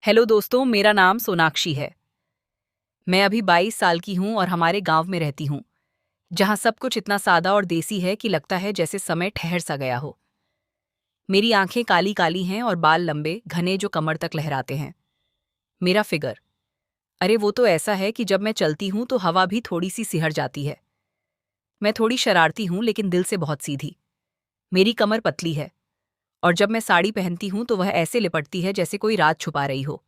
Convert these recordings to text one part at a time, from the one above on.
Hello दोस्तों, मेरा नाम सोनाक्षी है। मैं अभी 22 साल की हूँ और हमारे गांव में रहती हूँ, जहाँ सब कुछ इतना सादा और देसी है कि लगता है जैसे समय ठहर सा गया हो। मेरी आंखें काली काली हैं और बाल लंबे घने जो कमर तक लहराते हैं। मेरा फिगर, अरे वो तो ऐसा है कि जब मैं चलती हूँ तो हवा भी थोड़ी सी सिहर जाती है। मैं थोड़ी शरारती हूँ लेकिन दिल से बहुत सीधी। मेरी कमर पतली है और जब मैं साड़ी पहनती हूँ तो वह ऐसे लिपटती है जैसे कोई राज छुपा रही हो।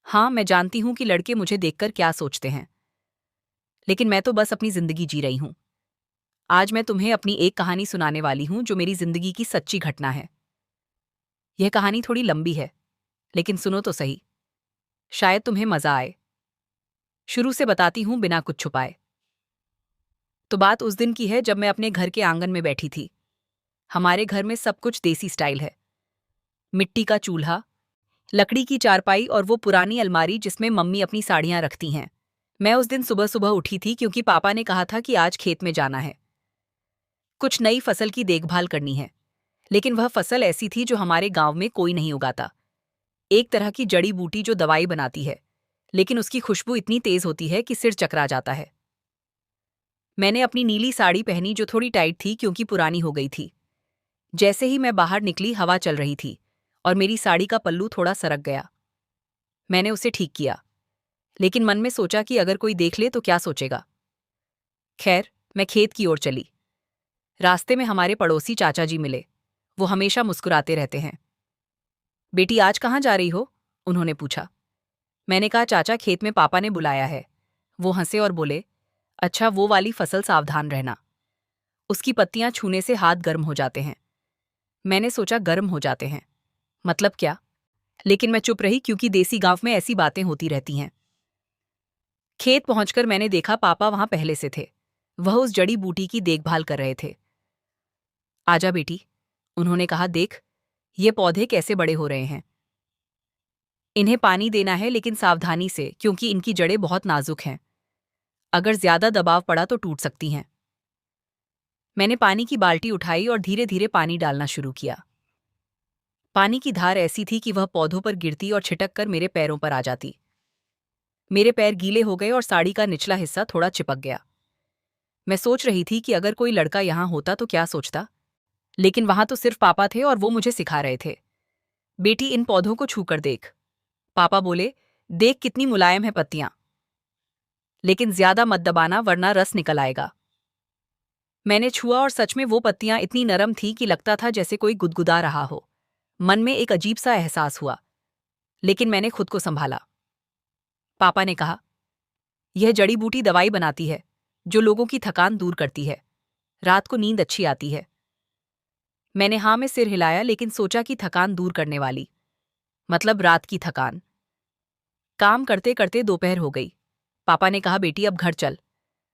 हाँ, मैं जानती हूँ कि लड़के मुझे देखकर क्या सोचते हैं, लेकिन मैं तो बस अपनी जिंदगी जी रही हूँ। आज मैं तुम्हें अपनी एक कहानी सुनाने वाली हूँ जो मेरी जिंदगी की सच्ची घटना है। यह कहानी थोड़ी लंबी है, लेकिन सुनो तो सही, शायद तुम्हें मजा आए। शुरू से बताती हूँ बिना कुछ छुपाए। तो बात उस दिन की है जब मैं अपने घर के आंगन में बैठी थी। हमारे घर में सब कुछ देसी स्टाइल है। मिट्टी का चूल्हा, लकड़ी की चारपाई और वो पुरानी अलमारी जिसमें मम्मी अपनी साड़ियां रखती हैं। मैं उस दिन सुबह सुबह उठी थी क्योंकि पापा ने कहा था कि आज खेत में जाना है, कुछ नई फसल की देखभाल करनी है। लेकिन वह फसल ऐसी थी जो हमारे गांव में कोई नहीं उगाता। एक तरह की जड़ी बूटी जो दवाई बनाती है, लेकिन उसकी खुशबू इतनी तेज होती है कि सिर चकरा जाता है। मैंने अपनी नीली साड़ी पहनी जो थोड़ी टाइट थी क्योंकि पुरानी हो गई थी। जैसे ही मैं बाहर निकली हवा चल रही थी और मेरी साड़ी का पल्लू थोड़ा सरक गया। मैंने उसे ठीक किया, लेकिन मन में सोचा कि अगर कोई देख ले तो क्या सोचेगा। खैर, मैं खेत की ओर चली। रास्ते में हमारे पड़ोसी चाचा जी मिले। वो हमेशा मुस्कुराते रहते हैं। बेटी, आज कहाँ जा रही हो? उन्होंने पूछा। मैंने कहा, चाचा, खेत में पापा ने बुलाया है। वो हंसे और बोले, अच्छा, वो वाली फसल, सावधान रहना। उसकी पत्तियां छूने से हाथ गर्म हो जाते हैं। मैंने सोचा, गर्म हो जाते हैं मतलब क्या? लेकिन मैं चुप रही क्योंकि देसी गांव में ऐसी बातें होती रहती हैं। खेत पहुंचकर मैंने देखा पापा वहां पहले से थे। वह उस जड़ी बूटी की देखभाल कर रहे थे। आजा बेटी, उन्होंने कहा, देख ये पौधे कैसे बड़े हो रहे हैं। इन्हें पानी देना है, लेकिन सावधानी से क्योंकि इनकी जड़ें बहुत नाजुक हैं। अगर ज्यादा दबाव पड़ा तो टूट सकती हैं। मैंने पानी की बाल्टी उठाई और धीरे धीरे पानी डालना शुरू किया। पानी की धार ऐसी थी कि वह पौधों पर गिरती और छिटक कर मेरे पैरों पर आ जाती। मेरे पैर गीले हो गए और साड़ी का निचला हिस्सा थोड़ा चिपक गया। मैं सोच रही थी कि अगर कोई लड़का यहां होता तो क्या सोचता, लेकिन वहां तो सिर्फ पापा थे और वो मुझे सिखा रहे थे। बेटी, इन पौधों को छूकर देख। पापा बोले, देख कितनी मुलायम है पत्तियां, लेकिन ज्यादा मत दबाना वरना रस निकल आएगा। मैंने छुआ और सच में वो पत्तियां इतनी नरम थी कि लगता था जैसे कोई गुदगुदा रहा हो। मन में एक अजीब सा एहसास हुआ, लेकिन मैंने खुद को संभाला। पापा ने कहा, यह जड़ी बूटी दवाई बनाती है जो लोगों की थकान दूर करती है। रात को नींद अच्छी आती है। मैंने हाँ में सिर हिलाया, लेकिन सोचा कि थकान दूर करने वाली मतलब रात की थकान। काम करते करते दोपहर हो गई। पापा ने कहा, बेटी अब घर चल,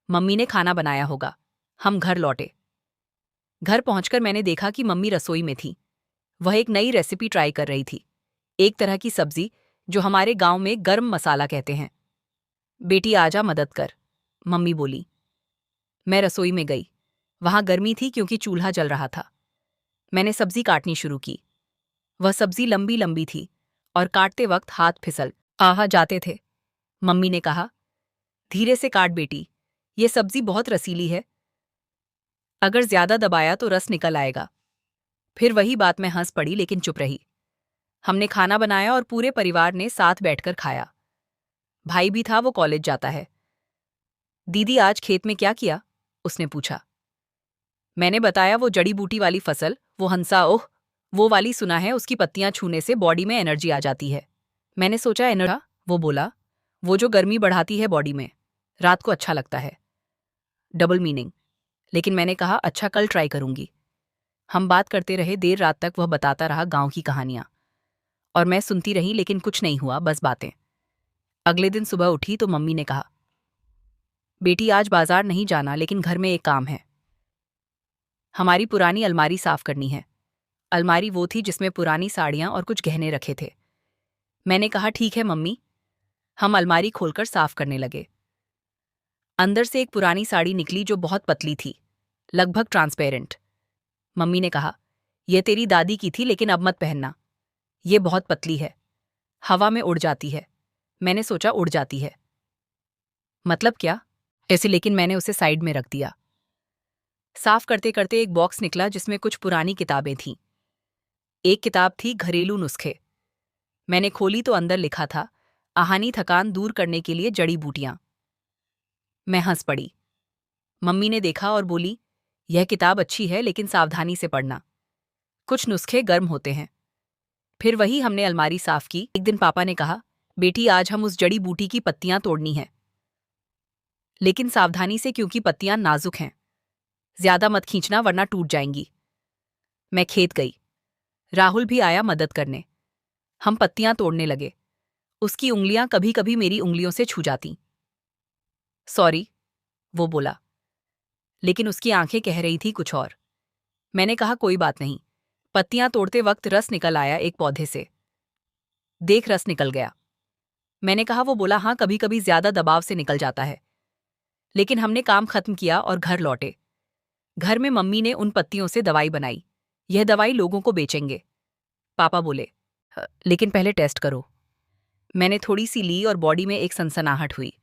मम्मी ने खाना बनाया होगा। हम घर लौटे। घर पहुंचकर मैंने देखा कि मम्मी रसोई में थी। वह एक नई रेसिपी ट्राई कर रही थी, एक तरह की सब्जी जो हमारे गांव में गर्म मसाला कहते हैं। बेटी आजा, मदद कर, मम्मी बोली। मैं रसोई में गई। वहां गर्मी थी क्योंकि चूल्हा जल रहा था। मैंने सब्जी काटनी शुरू की। वह सब्जी लंबी लंबी थी और काटते वक्त हाथ फिसल आहा जाते थे। मम्मी ने कहा, धीरे से काट बेटी, ये सब्जी बहुत रसीली है, अगर ज्यादा दबाया तो रस निकल आएगा। फिर वही बात, मैं हंस पड़ी लेकिन चुप रही। हमने खाना बनाया और पूरे परिवार ने साथ बैठकर खाया। भाई भी था, वो कॉलेज जाता है। दीदी, आज खेत में क्या किया? उसने पूछा। मैंने बताया, वो जड़ी बूटी वाली फसल, वो हंसा। ओह, वो वाली, सुना है उसकी पत्तियां छूने से बॉडी में एनर्जी आ जाती है। मैंने सोचा, एनर्जी? वो बोला, वो जो गर्मी बढ़ाती है बॉडी में, रात को अच्छा लगता है। Double meaning. लेकिन मैंने कहा, अच्छा, कल ट्राई करूंगी। हम बात करते रहे देर रात तक। वह बताता रहा गांव की कहानियां और मैं सुनती रही, लेकिन कुछ नहीं हुआ, बस बातें। अगले दिन सुबह उठी तो मम्मी ने कहा, बेटी आज बाजार नहीं जाना, लेकिन घर में एक काम है। हमारी पुरानी अलमारी साफ करनी है। अलमारी वो थी जिसमें पुरानी साड़ियां और कुछ गहने रखे थे। मैंने कहा, ठीक है मम्मी। हम अलमारी खोलकर साफ करने लगे। अंदर से एक पुरानी साड़ी निकली जो बहुत पतली थी, लगभग ट्रांसपेरेंट। मम्मी ने कहा, यह तेरी दादी की थी, लेकिन अब मत पहनना, ये बहुत पतली है। हवा में उड़ जाती है। मैंने सोचा उड़ जाती है मतलब क्या ऐसे, लेकिन मैंने उसे साइड में रख दिया। साफ करते करते एक बॉक्स निकला जिसमें कुछ पुरानी किताबें थीं। एक किताब थी घरेलू नुस्खे। मैंने खोली तो अंदर लिखा था, आहानी थकान दूर करने के लिए जड़ी बूटियां। मैं हंस पड़ी। मम्मी ने देखा और बोली, यह किताब अच्छी है लेकिन सावधानी से पढ़ना, कुछ नुस्खे गर्म होते हैं। फिर वही हमने अलमारी साफ की। एक दिन पापा ने कहा, बेटी आज हम उस जड़ी बूटी की पत्तियां तोड़नी है, लेकिन सावधानी से क्योंकि पत्तियां नाजुक हैं। ज्यादा मत खींचना वरना टूट जाएंगी। मैं खेत गई। राहुल भी आया मदद करने। हम पत्तियां तोड़ने लगे। उसकी उंगलियां कभी कभी मेरी उंगलियों से छू जाती। सॉरी, वो बोला, लेकिन उसकी आंखें कह रही थी कुछ और। मैंने कहा कोई बात नहीं। पत्तियां तोड़ते वक्त रस निकल आया एक पौधे से। देख, रस निकल गया। मैंने कहा। वो बोला, हाँ कभी कभी ज्यादा दबाव से निकल जाता है। लेकिन हमने काम खत्म किया और घर लौटे। घर में मम्मी ने उन पत्तियों से दवाई बनाई। यह दवाई लोगों को बेचेंगे। पापा बोले, लेकिन पहले टेस्ट करो। मैंने थोड़ी सी ली और बॉडी में एक सनसनाहट हुई।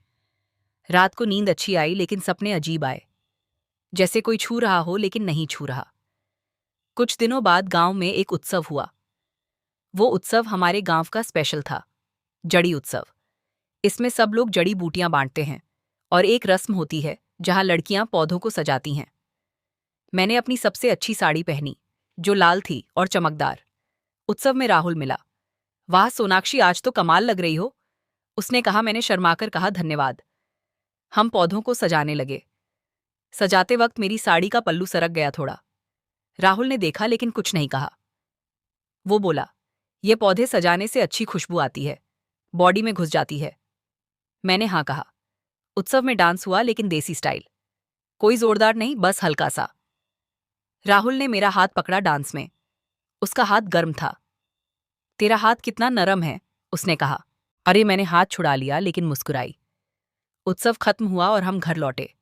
रात को नींद अच्छी आई लेकिन सपने अजीब आए, जैसे कोई छू रहा हो लेकिन नहीं छू रहा। कुछ दिनों बाद गांव में एक उत्सव हुआ। वो उत्सव हमारे गांव का स्पेशल था, जड़ी उत्सव। इसमें सब लोग जड़ी बूटियां बांटते हैं और एक रस्म होती है जहां लड़कियां पौधों को सजाती हैं। मैंने अपनी सबसे अच्छी साड़ी पहनी, जो लाल थी और चमकदार। उत्सव में राहुल मिला। वाह सोनाक्षी, आज तो कमाल लग रही हो, उसने कहा। मैंने शर्माकर कहा, धन्यवाद। हम पौधों को सजाने लगे। सजाते वक्त मेरी साड़ी का पल्लू सरक गया थोड़ा। राहुल ने देखा लेकिन कुछ नहीं कहा। वो बोला, ये पौधे सजाने से अच्छी खुशबू आती है, बॉडी में घुस जाती है। मैंने हाँ कहा। उत्सव में डांस हुआ लेकिन देसी स्टाइल, कोई जोरदार नहीं, बस हल्का सा। राहुल ने मेरा हाथ पकड़ा डांस में। उसका हाथ गर्म था। तेरा हाथ कितना नरम है, उसने कहा। अरे, मैंने हाथ छुड़ा लिया लेकिन मुस्कुराई। उत्सव खत्म हुआ और हम घर लौटे।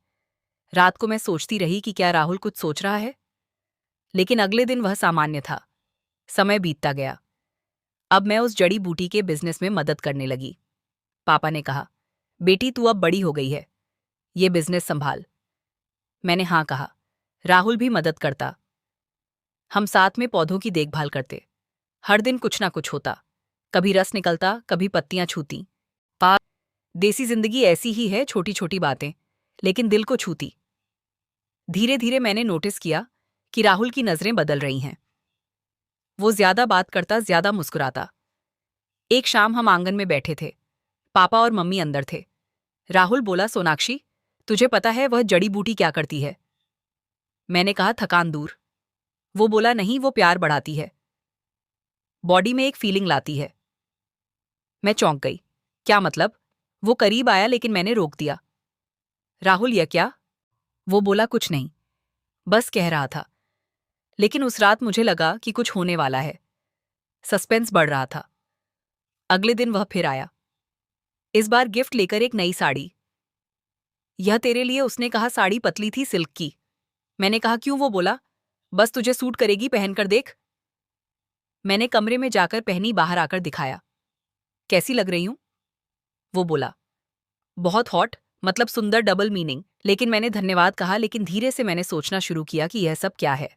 रात को मैं सोचती रही कि क्या राहुल कुछ सोच रहा है, लेकिन अगले दिन वह सामान्य था। समय बीतता गया। अब मैं उस जड़ी बूटी के बिजनेस में मदद करने लगी। पापा ने कहा, बेटी तू अब बड़ी हो गई है, ये बिजनेस संभाल। मैंने हाँ कहा। राहुल भी मदद करता। हम साथ में पौधों की देखभाल करते। हर दिन कुछ ना कुछ होता, कभी रस निकलता, कभी पत्तियां छूती। देसी जिंदगी ऐसी ही है, छोटी छोटी बातें लेकिन दिल को छूती। धीरे धीरे मैंने नोटिस किया कि राहुल की नजरें बदल रही हैं। वो ज्यादा बात करता, ज्यादा मुस्कुराता। एक शाम हम आंगन में बैठे थे, पापा और मम्मी अंदर थे। राहुल बोला, सोनाक्षी तुझे पता है वह जड़ी बूटी क्या करती है? मैंने कहा, थकान दूर। वो बोला, नहीं, वो प्यार बढ़ाती है, बॉडी में एक फीलिंग लाती है। मैं चौंक गई। क्या मतलब? वो करीब आया लेकिन मैंने रोक दिया। राहुल, यह क्या? वो बोला, कुछ नहीं, बस कह रहा था। लेकिन उस रात मुझे लगा कि कुछ होने वाला है। सस्पेंस बढ़ रहा था। अगले दिन वह फिर आया, इस बार गिफ्ट लेकर एक नई साड़ी। यह तेरे लिए, उसने कहा। साड़ी पतली थी, सिल्क की। मैंने कहा, क्यों? वो बोला, बस तुझे सूट करेगी, पहनकर देख। मैंने कमरे में जाकर पहनी, बाहर आकर दिखाया। कैसी लग रही हूं? वो बोला, बहुत हॉट, मतलब सुंदर, डबल मीनिंग। लेकिन मैंने धन्यवाद कहा, लेकिन धीरे से मैंने सोचना शुरू किया कि यह सब क्या है।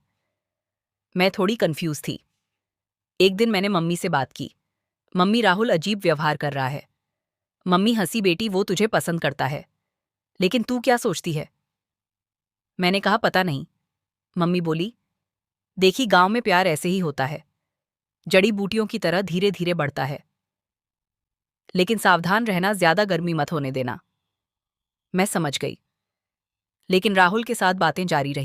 मैं थोड़ी कंफ्यूज थी। एक दिन मैंने मम्मी से बात की। मम्मी, राहुल अजीब व्यवहार कर रहा है। मम्मी हंसी, बेटी वो तुझे पसंद करता है, लेकिन तू क्या सोचती है? मैंने कहा, पता नहीं। मम्मी बोली, देखी, गांव में प्यार ऐसे ही होता है, जड़ी बूटियों की तरह धीरे धीरे बढ़ता है, लेकिन सावधान रहना, ज्यादा गर्मी मत होने देना। मैं समझ गई, लेकिन राहुल के साथ बातें जारी रहीं।